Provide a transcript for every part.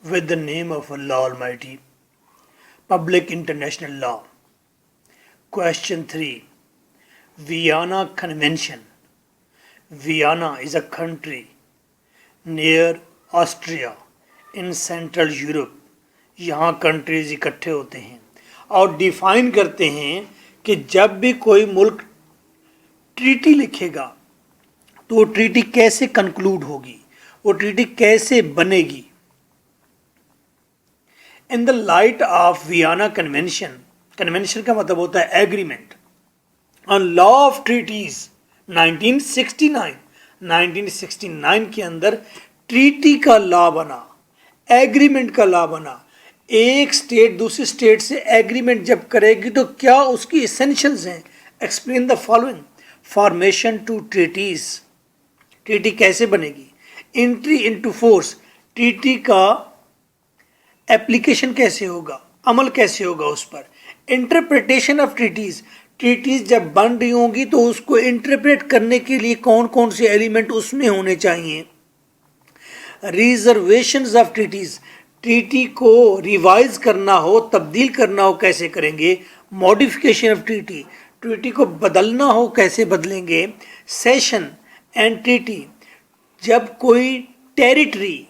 with the name of Allah Almighty. Public International Law. Question 3. Vienna Convention. Vienna is a country near Austria in Central Europe. यहाँ countries इकट्ठे होते हैं और define करते हैं कि जब भी कोई मुल्क ट्रीटी लिखेगा तो वो ट्रीटी कैसे कंक्लूड होगी, वो ट्रीटी कैसे बनेगी. In the light of Vienna convention, convention का मतलब होता है agreement on law of treaties 1969 के अंदर ट्रीटी का लॉ बना, एग्रीमेंट का लॉ बना. एक स्टेट दूसरी स्टेट से एग्रीमेंट जब करेगी तो क्या उसकी एसेंशियल्स हैं. Explain the following. Formation to treaties, treaty कैसे बनेगी. एंट्री इनटू फोर्स, ट्रीटी का एप्लीकेशन कैसे होगा, अमल कैसे होगा उस पर. इंटरप्रिटेशन ऑफ ट्रीटीज, ट्रीटीज जब बन रही होंगी तो उसको इंटरप्रेट करने के लिए कौन कौन से एलिमेंट उसमें होने चाहिए. रिजर्वेशंस ऑफ ट्रीटीज, ट्रीटी को रिवाइज करना हो, तब्दील करना हो कैसे करेंगे. मॉडिफिकेशन ऑफ ट्रीटी, ट्रीटी को बदलना हो कैसे बदलेंगे. सेशन एंड ट्रीटी, जब कोई टेरिटरी,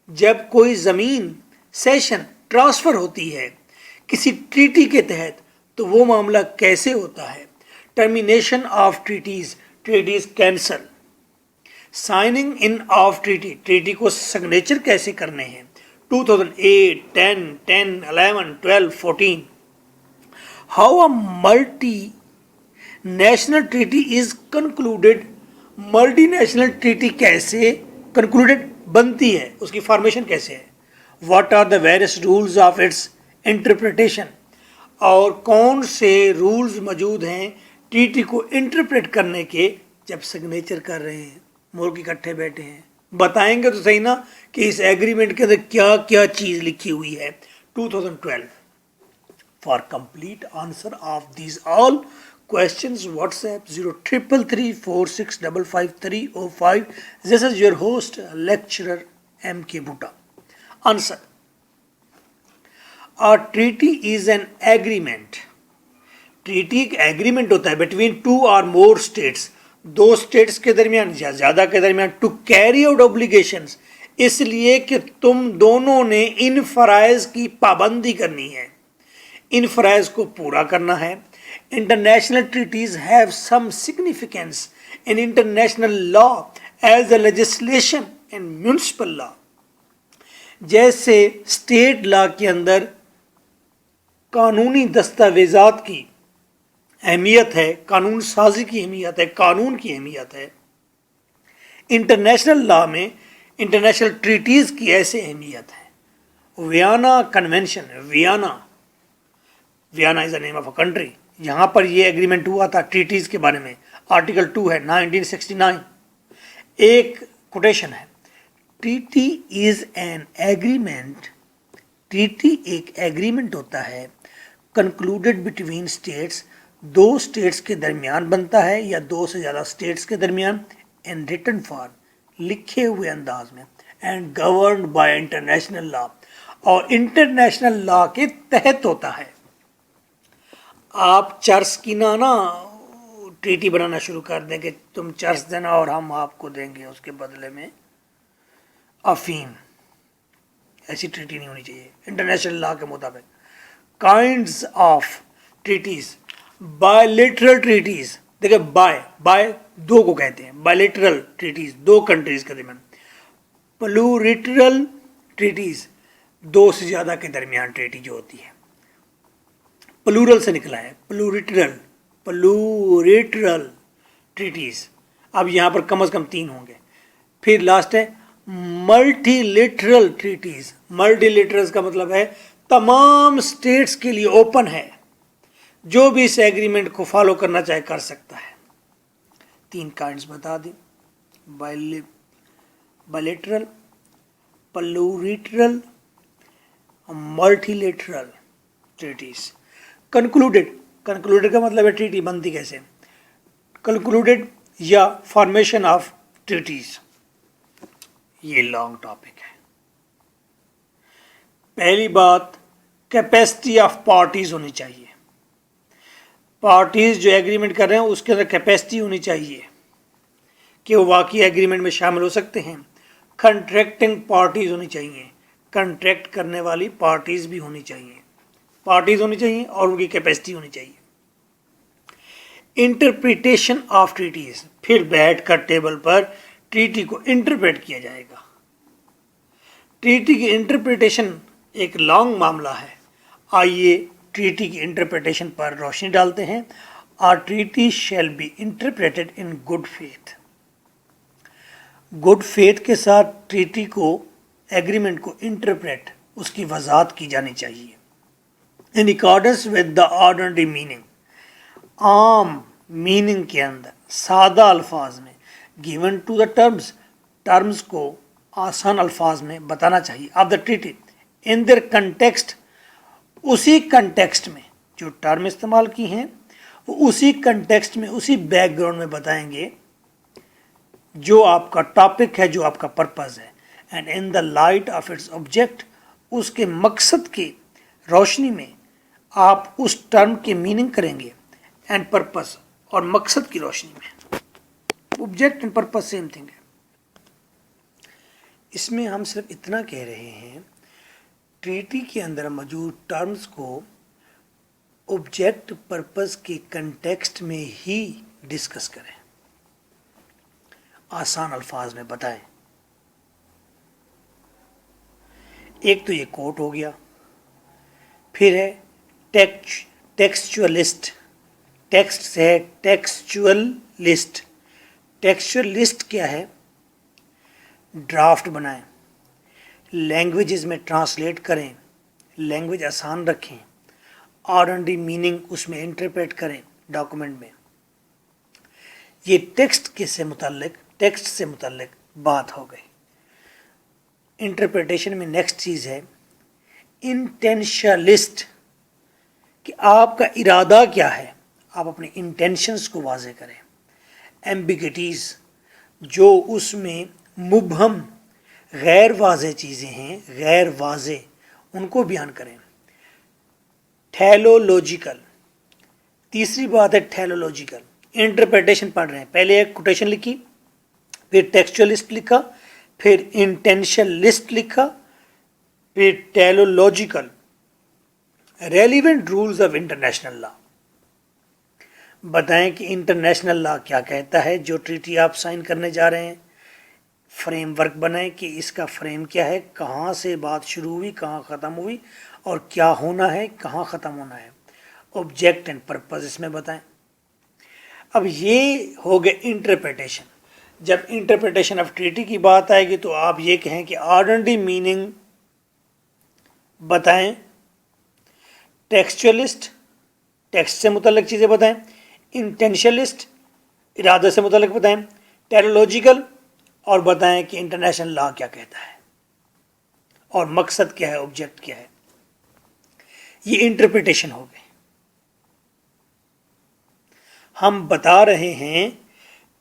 जब कोई ज़मीन सेशन ट्रांसफ़र होती है किसी ट्रीटी के तहत तो वो मामला कैसे होता है. Termination of treaties, treaties cancel. Signing in of treaty, treaty को सिग्नेचर कैसे करने हैं. 2008, 10, 11, 12, 14. How a multi national treaty is concluded, multinational treaty कैसे कंक्लूडेड बनती है, उसकी फॉर्मेशन कैसे है. What are the various rules of its interpretation, और कौन से रूल्स मौजूद हैं ट्रीटी को इंटरप्रेट करने के जब सिग्नेचर कर रहे हैं, मुल्क इकट्ठे बैठे हैं. बताएंगे तो सही ना कि इस एग्रीमेंट के अंदर क्या क्या चीज़ लिखी हुई है. 2012. For complete answer of these all questions WhatsApp 033346555305. This is your host lecturer M.K. Bhutta. Answer. A treaty is an agreement. Treaty एक एग्रीमेंट होता है बिटवीन टू और मोर स्टेट्स, दो स्टेट्स के दरमियान या ज़्यादा के दरमियान. टू कैरी आउट ऑब्लिगेशंस, इसलिए कि तुम दोनों ने इन फ़राइज़ की पाबंदी करनी है, इन फ़राइज़ को पूरा करना है. International treaties have some significance in international law as a legislation and municipal law. जैसे स्टेट लॉ के अंदर कानूनी दस्तावेजात की अहमियत है, कानून साजी की अहमियत है, कानून की अहमियत है, इंटरनेशनल लॉ में इंटरनेशनल ट्रीटीज़ की ऐसे अहमियत है. Vienna convention, Vienna is the name of a country. यहाँ पर ये एग्रीमेंट हुआ था ट्रीटीज़ के बारे में. आर्टिकल 2 है 1969. एक कोटेशन है, treaty is an agreement, treaty एक एग्रीमेंट होता है कंक्लूडेड बिटवीन स्टेट्स, दो स्टेट्स के दरमियान बनता है या दो से ज़्यादा स्टेट्स के दरमियान. इन रिटन फॉर्म, लिखे हुए अंदाज में. And governed bye international law, और इंटरनेशनल लॉ के तहत होता है. आप चर्च की ना ट्रीटी बनाना शुरू कर दें कि तुम चर्च देना और हम आपको देंगे उसके बदले में अफीम, ऐसी ट्रीटी नहीं होनी चाहिए इंटरनेशनल लॉ के मुताबिक. Kinds of treaties, bilateral treaties, देखिए बाय दो को कहते हैं, बायलेटरल ट्रीटीज़ दो कंट्रीज़ के दरमियान. प्लूरिटरल ट्रीटीज़, दो से ज़्यादा के दरमियान ट्रीटी जो होती है, प्लूरल से निकला है, प्लूरिटरल ट्रीटीज़. अब यहाँ पर कम से कम 3 होंगे. फिर लास्ट है मल्टीलेटरल ट्रीटीज़. मल्टीलेटरल्स का मतलब है तमाम स्टेट्स के लिए ओपन है, जो भी इस एग्रीमेंट को फॉलो करना चाहे कर सकता है. 3 काइंड्स बता दें, bilateral, plurilateral, multilateral treaties. Concluded, concluded का मतलब है ट्रीटी बनती कैसे. कंक्लूडेड या फॉर्मेशन ऑफ ट्रीटीज, ये लॉन्ग टॉपिक है. पहली बात, कैपेसिटी ऑफ पार्टीज होनी चाहिए। पार्टीज जो एग्रीमेंट कर रहे हैं उसके अंदर कैपेसिटी होनी चाहिए कि वो वाकई एग्रीमेंट में शामिल हो सकते हैं। कंट्रैक्टिंग पार्टीज होनी चाहिए, कंट्रैक्ट करने वाली पार्टीज भी होनी चाहिए, पार्टीज होनी चाहिए और उनकी कैपेसिटी होनी चाहिए। इंटरप्रिटेशन ऑफ ट्रीटीज, फिर बैठकर टेबल पर ट्रीटी को इंटरप्रेट किया जाएगा। ट्रीटी की इंटरप्रिटेशन एक लॉन्ग मामला है। आइए ट्रीटी की इंटरप्रिटेशन पर रोशनी डालते हैं। Are treaty shall be interpreted in good faith. Good faith के साथ ट्रीटी को, एग्रीमेंट को इंटरप्रेट, उसकी वजाहत की जानी चाहिए in accordance with the ordinary meaning, आम मीनिंग के अंदर, सादा अल्फाज में, given to the terms, terms को आसान अल्फाज में बताना चाहिए, of the treaty in their context, उसी कंटेक्स्ट में जो टर्म इस्तेमाल की हैं वो उसी कंटेक्स्ट में, उसी बैकग्राउंड में बताएंगे जो आपका टॉपिक है, जो आपका पर्पज़ है। And in the light of its object, उसके मकसद की रोशनी में आप उस टर्म के मीनिंग करेंगे। एंड पर्पस, और मकसद की रोशनी में, object and purpose same thing है। इसमें हम सिर्फ इतना कह रहे हैं, ट्रीटी के अंदर मौजूद टर्म्स को ऑब्जेक्ट पर्पस के कंटेक्स्ट में ही डिस्कस करें, आसान अल्फाज में बताएं। एक तो ये कोट हो गया, फिर है टेक्सचुअलिस्ट, टेक्स्ट से है टेक्सचुअल लिस्ट। टेक्सचुअल लिस्ट क्या है? ड्राफ्ट बनाएं, लैंग्वेजेस में ट्रांसलेट करें, लैंग्वेज आसान रखें, ऑर्डिनरी मीनिंग उसमें इंटरप्रेट करें डॉक्यूमेंट में। ये टेक्स्ट से मुतल्लिक बात हो गई। इंटरप्रिटेशन में नेक्स्ट चीज़ है इंटेंशनलिस्ट, कि आपका इरादा क्या है, आप अपने इंटेंशंस को वाज़े करें। एम्बिगिटीज़, जो उसमें मुबहम गैर वाज़े चीज़ें हैं, गैर वाज़े, उनको बयान करें। थैलोलॉजिकल, तीसरी बात है थैलोलॉजिकल। इंटरप्रिटेशन पढ़ रहे हैं, पहले एक कोटेशन लिखी, फिर टेक्सचुअलिस्ट लिखा, फिर इंटेंशनलिस्ट लिखा, फिर teleological. Relevant rules of international law, बताएं कि इंटरनेशनल लॉ क्या कहता है जो ट्रीटी आप साइन करने जा रहे हैं। फ्रेमवर्क बनाएं कि इसका फ्रेम क्या है, कहाँ से बात शुरू हुई, कहाँ ख़त्म हुई, और क्या होना है, कहाँ ख़त्म होना है। ऑब्जेक्ट एंड पर्पस इसमें बताएं। अब ये हो गए इंटरप्रिटेशन। जब इंटरप्रिटेशन ऑफ ट्रीटी की बात आएगी तो आप ये कहें कि ऑर्डिनरी मीनिंग बताएं, टेक्सचुअलिस्ट, टेक्स्ट से मुतल्लिक चीज़ें बताएं, इंटेंशनलिस्ट, इरादे से मुतल्लिक बताएं, टेरोलॉजिकल, और बताएं कि इंटरनेशनल लॉ क्या कहता है और मकसद क्या है, ऑब्जेक्ट क्या है। ये इंटरप्रिटेशन हो गए। हम बता रहे हैं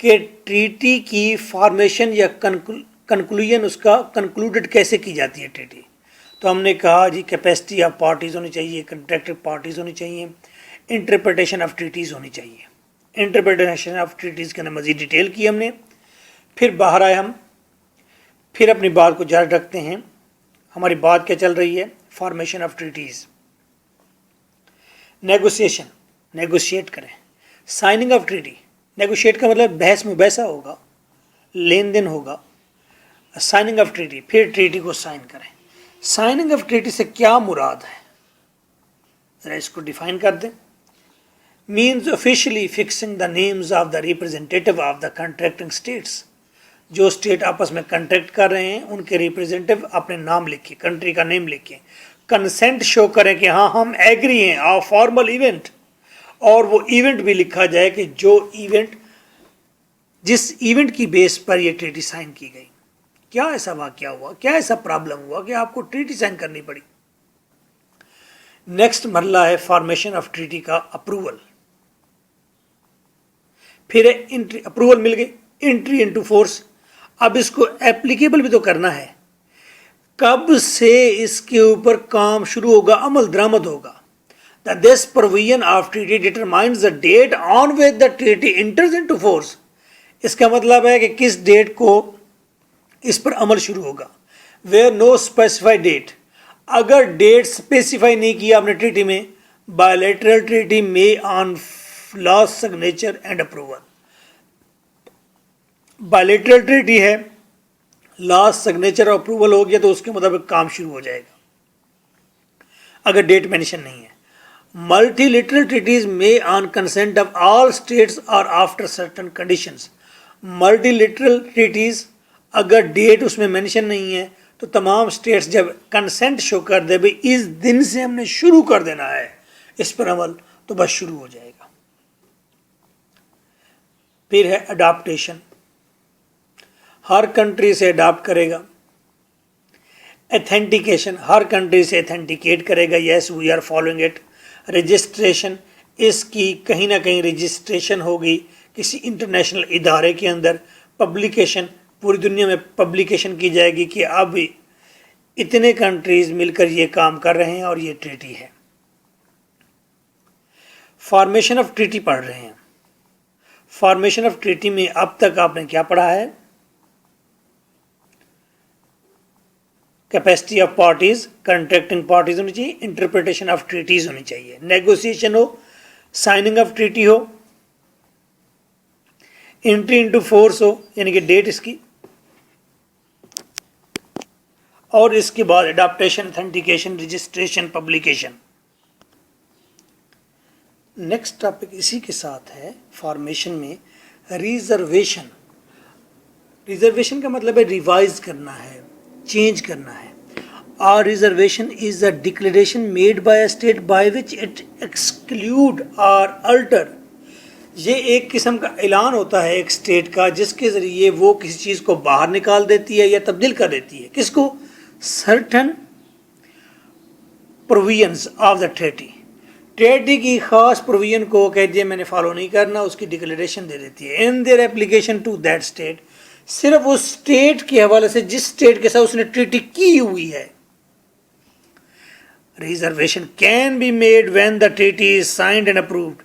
कि ट्रीटी की फॉर्मेशन या कंक्लूजन, उसका कंक्लूडेड कैसे की जाती है ट्रीटी। तो हमने कहा जी कैपेसिटी ऑफ पार्टीज़ होनी चाहिए, कंट्रैक्टिव पार्टीज़ होनी चाहिए, इंटरप्रिटेशन ऑफ ट्रीटीज़ होनी चाहिए। इंटरप्रिटेशन ऑफ ट्रीटीज़ के अंदर मज़ीद डिटेल की हमने, फिर बाहर आए हम, फिर अपनी बात को जारी रखते हैं। हमारी बात क्या चल रही है? Formation of treaties, negotiation, negotiate करें। साइनिंग ऑफ ट्रीटी, नेगोशिएट का मतलब बहस मुबैसा होगा, लेन देन होगा। साइनिंग ऑफ ट्रीटी, फिर ट्रीटी को साइन करें। साइनिंग ऑफ ट्रीटी से क्या मुराद है, ज़रा इसको डिफाइन कर दें। Means officially fixing the names of the representative of the contracting states. जो स्टेट आपस में कंट्रैक्ट कर रहे हैं उनके रिप्रेजेंटेटिव अपने नाम लिखे, कंट्री का नेम लिखे, कंसेंट शो करें कि हाँ हम एग्री हैं, आ फॉर्मल इवेंट, और वो इवेंट भी लिखा जाए कि जो इवेंट, जिस इवेंट की बेस पर ये ट्रीटी साइन की गई, क्या ऐसा वाकया हुआ, क्या ऐसा प्रॉब्लम हुआ कि आपको ट्रीटी साइन करनी पड़ी। नेक्स्ट मरला है फॉर्मेशन ऑफ ट्रीटी का अप्रूवल। फिर एंट्री, अप्रूवल मिल गई, एंट्री इनटू फोर्स। अब इसको एप्लीकेबल भी तो करना है। कब से इसके ऊपर काम शुरू होगा, अमल दरामद होगा। This provision of treaty determines the date on which the treaty enters into force। इसका मतलब है कि किस डेट को इस पर अमल शुरू होगा। Where no specified date, अगर डेट स्पेसिफाई नहीं किया आपने ट्रीटी में, बायलैटरल ट्रीटी में on last signature and approval. Bilateral treaty है, लास्ट सिग्नेचर और अप्रूवल हो गया तो उसके मुताबिक काम शुरू हो जाएगा, अगर डेट मेंशन नहीं है। मल्टीलेटरल ट्रीटीज में on consent of all states और after certain conditions. Multilateral treaties अगर डेट उसमें मेंशन नहीं है तो तमाम स्टेट्स जब कंसेंट शो कर दे भाई इस दिन से हमने शुरू कर देना है इस पर अमल, तो बस शुरू हो जाएगा। फिर है अडॉप्टेशन, हर कंट्री से अडॉप्ट करेगा। एथेंटिकेशन, हर कंट्री से एथेंटिकेट करेगा, yes we are following it. Registration, इसकी कहीं ना कहीं रजिस्ट्रेशन होगी किसी इंटरनेशनल इदारे के अंदर। पब्लिकेशन, पूरी दुनिया में पब्लिकेशन की जाएगी कि अब इतने कंट्रीज मिलकर ये काम कर रहे हैं और ये ट्रीटी है। फॉर्मेशन ऑफ ट्रीटी पढ़ रहे हैं। फॉर्मेशन ऑफ ट्रीटी में अब तक आपने क्या पढ़ा है? Capacity of parties, contracting parties होनी चाहिए, इंटरप्रिटेशन ऑफ ट्रीटीज होनी चाहिए, नेगोशिएशन हो, साइनिंग ऑफ ट्रीटी हो, एंट्री इनटू फोर्स हो यानी कि डेट इसकी, और इसके बाद adaptation, authentication, registration, publication. Next topic इसी के साथ है फॉर्मेशन में रिजर्वेशन। रिजर्वेशन का मतलब है रिवाइज करना है, चेंज करना है। और reservation is a declaration made by a state by which it exclude और अल्टर। ये एक किस्म का ऐलान होता है एक स्टेट का जिसके ज़रिए वो किसी चीज़ को बाहर निकाल देती है या तब्दील कर देती है। किसको? Certain provisions of the treaty. Treaty की खास प्रोविजन को कहती है मैंने फॉलो नहीं करना, उसकी डिक्लेरेशन दे देती है। In their application to that state, सिर्फ उस स्टेट के हवाले से जिस स्टेट के साथ उसने ट्रीटी की हुई है। Reservation can be made when the treaty is signed and approved.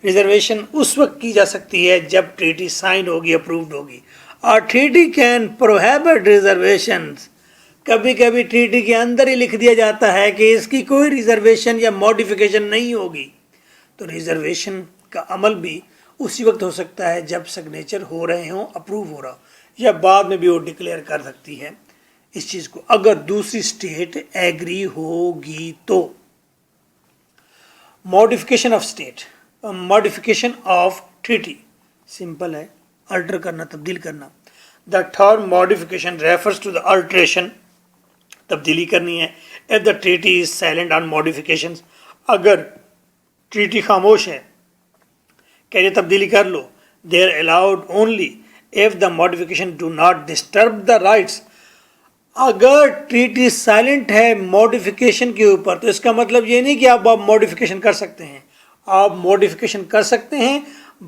Reservation उस वक्त की जा सकती है जब ट्रीटी साइन होगी, अप्रूव्ड होगी। और ट्रीटी कैन प्रोहिबिट रिजर्वेशंस, कभी कभी ट्रीटी के अंदर ही लिख दिया जाता है कि इसकी कोई रिजर्वेशन या मॉडिफिकेशन नहीं होगी। तो रिजर्वेशन का अमल भी उसी वक्त हो सकता है जब सिग्नेचर हो रहे हों, अप्रूव हो रहा हो, या बाद में भी वो डिक्लेयर कर सकती है इस चीज़ को, अगर दूसरी स्टेट एग्री होगी तो। Modification of state, modification of treaty, simple है, अल्टर करना, तब्दील करना। The term modification refers to the alteration, तब्दीली करनी है। If the treaty is silent on modifications, अगर ट्रीटी खामोश है, कह रही तब्दीली कर लो, they are allowed only if the modification do not disturb the rights. अगर ट्रीटी साइलेंट है मॉडिफिकेशन के ऊपर तो इसका मतलब ये नहीं कि आप मॉडिफिकेशन कर सकते हैं। आप मॉडिफिकेशन कर सकते हैं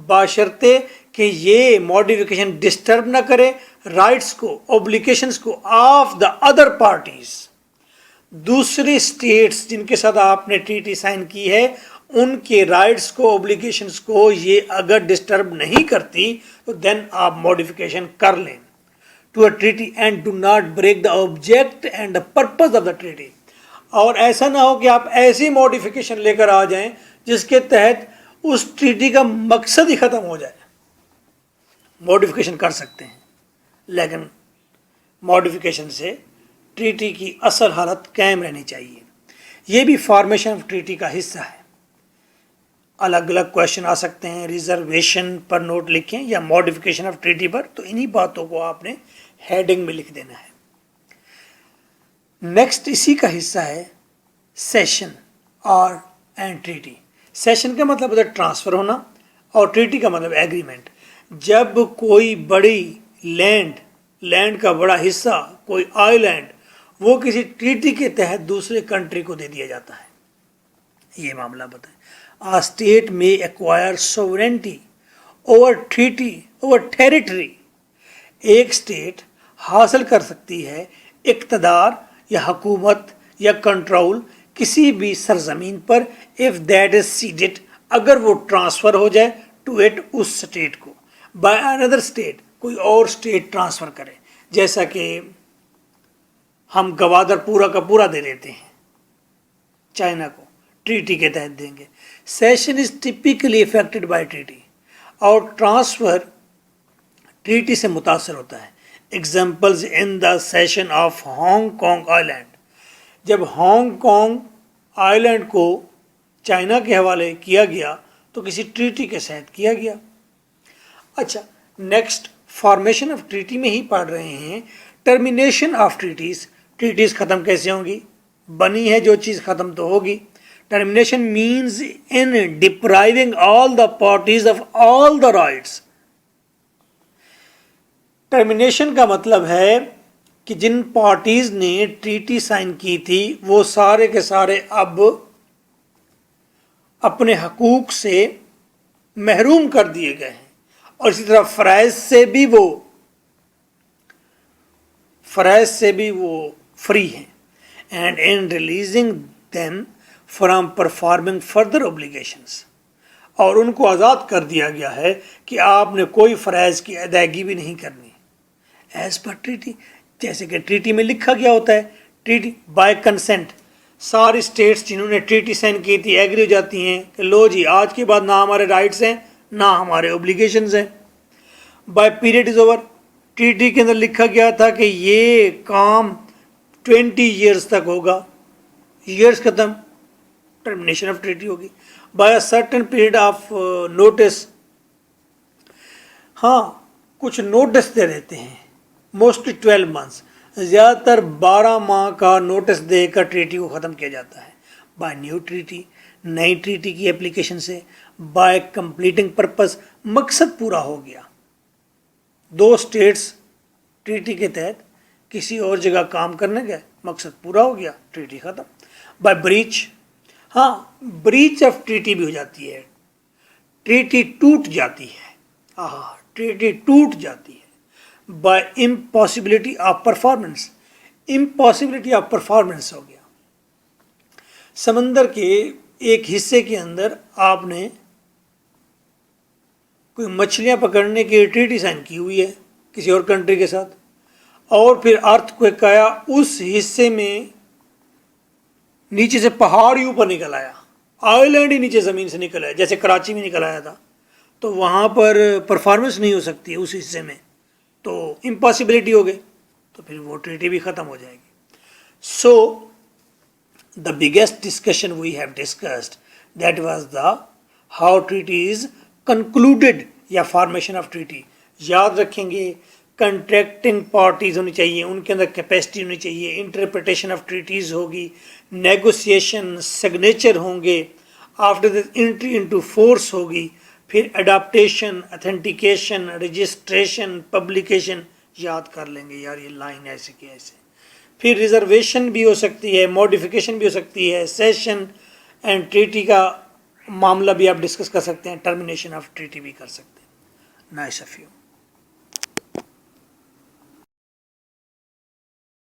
बशर्ते कि ये मॉडिफिकेशन डिस्टर्ब ना करे राइट्स को, ऑब्लिगेशंस को ऑफ द अदर पार्टीज। दूसरी स्टेट्स जिनके साथ आपने ट्रीटी साइन की है उनके राइट्स को, ऑब्लिगेशंस को ये अगर डिस्टर्ब नहीं करती तो देन आप मॉडिफिकेशन कर लें to a treaty and do not break the object and the purpose of the treaty. और ऐसा ना हो कि आप ऐसी मॉडिफिकेशन लेकर आ जाएं जिसके तहत उस ट्रीटी का मकसद ही ख़त्म हो जाए। मॉडिफिकेशन कर सकते हैं लेकिन मॉडिफिकेशन से ट्रीटी की असल हालत कायम रहनी चाहिए। ये भी फॉर्मेशन ऑफ ट्रीटी का हिस्सा है। अलग अलग क्वेश्चन आ सकते हैं, रिजर्वेशन पर नोट लिखें या मॉडिफिकेशन ऑफ ट्रीटी पर, तो इन्हीं बातों को आपने हेडिंग में लिख देना है। नेक्स्ट इसी का हिस्सा है सेशन और एंड ट्रीटी। सेशन का मतलब होता है ट्रांसफ़र होना और ट्रीटी का मतलब एग्रीमेंट। जब कोई बड़ी लैंड का बड़ा हिस्सा, कोई आइलैंड, वो किसी ट्रीटी के तहत दूसरे कंट्री को दे दिया जाता है, ये मामला बताएं। A state may acquire sovereignty over treaty over territory। एक स्टेट हासिल कर सकती है इक़्तिदार या हुकूमत या कंट्रोल किसी भी सरजमीन पर, इफ दैट इज सीडेड, अगर वो ट्रांसफर हो जाए टू इट, उस स्टेट को, बाय अनदर स्टेट, कोई और स्टेट ट्रांसफर करे। जैसा कि हम गवादर पूरा का पूरा दे देते हैं चाइना को, ट्रीटी के तहत देंगे। Cession is typically effected by treaty, और ट्रांसफर ट्रीटी से मुतासर होता है। Examples in the cession of Hong Kong island, जब हांगकांग आइलैंड को चाइना के हवाले किया गया तो किसी ट्रीटी के तहत किया गया। अच्छा, नेक्स्ट फॉर्मेशन ऑफ ट्रीटी में ही पढ़ रहे हैं। टर्मिनेशन ऑफ ट्रीटीज, ट्रीटीज ख़त्म कैसे होंगी? बनी है जो चीज़ ख़त्म तो होगी। Termination means in depriving all the parties of all the rights. Termination का मतलब है कि जिन पार्टीज ने ट्रीटी साइन की थी वो सारे के सारे अब अपने हकूक से महरूम कर दिए गए हैं, और इसी तरह फ़राइज़ से भी वो फ्री हैं। And in releasing them from performing further obligations, और उनको आज़ाद कर दिया गया है कि आपने कोई फ़राइज़ की अदायगी भी नहीं करनी एज़ पर ट्रीटी। जैसे कि ट्रीटी में लिखा गया होता है, ट्रीटी बाय कंसेंट, सारी स्टेट्स जिन्होंने ट्रीटी साइन की थी एग्री हो जाती हैं कि लो जी, आज के बाद ना हमारे राइट्स हैं ना हमारे ओब्लिगेशंस हैं। By period is over, treaty के अंदर लिखा गया था कि ये काम 20 ईयर्स तक होगा, ईयर्स ख़त्म, टर्मिनेशन ऑफ ट्रीटी होगी। By a certain period of notice, हाँ कुछ नोटिस दे देते हैं, मोस्टली 12 मंथ्स, ज़्यादातर 12 माह का नोटिस देकर ट्रीटी को ख़त्म किया जाता है। बाय न्यू ट्रीटी, नई ट्रीटी की एप्लीकेशन से। बाय कंप्लीटिंग पर्पस, मकसद पूरा हो गया, दो स्टेट्स ट्रीटी के तहत किसी और जगह काम करने गए, मकसद पूरा हो गया, ट्रीटी ख़त्म। बाय ब्रीच, हाँ ब्रीच ऑफ ट्रीटी भी हो जाती है, ट्रीटी टूट जाती है, ट्रीटी टूट जाती है। By impossibility of performance, impossibility of performance हो गया, समंदर के एक हिस्से के अंदर आपने कोई मछलियां पकड़ने की ट्रीटी साइन की हुई है किसी और कंट्री के साथ, और फिर अर्थक्वेक आया, उस हिस्से में नीचे से पहाड़ ही ऊपर निकल आया, आइलैंड ही नीचे ज़मीन से निकल आया, जैसे कराची में निकल आया था, तो वहाँ पर परफॉर्मेंस नहीं हो सकती है उस हिस्से में, तो इम्पॉसिबिलिटी हो गई, तो फिर वो ट्रीटी भी ख़त्म हो जाएगी। So the biggest discussion we have discussed that was the how treaty is concluded या फॉर्मेशन ऑफ ट्रीटी। याद रखेंगे, कंट्रैक्टिंग पार्टीज होनी चाहिए, उनके अंदर कैपेसिटी होनी चाहिए, इंटरप्रिटेशन ऑफ ट्रीटीज़ होगी, नेगोशिएशन, सिग्नेचर होंगे, after the entry into force होगी, फिर अडाप्टेशन, अथेंटिकेशन, रजिस्ट्रेशन, पब्लिकेशन। याद कर लेंगे यार ये लाइन ऐसे की ऐसे। फिर रिजर्वेशन भी हो सकती है, मॉडिफिकेशन भी हो सकती है, सेशन एंड ट्रीटी का मामला भी आप डिस्कस कर सकते हैं, टर्मिनेशन ऑफ ट्रीटी भी कर सकते हैं। Nice of you.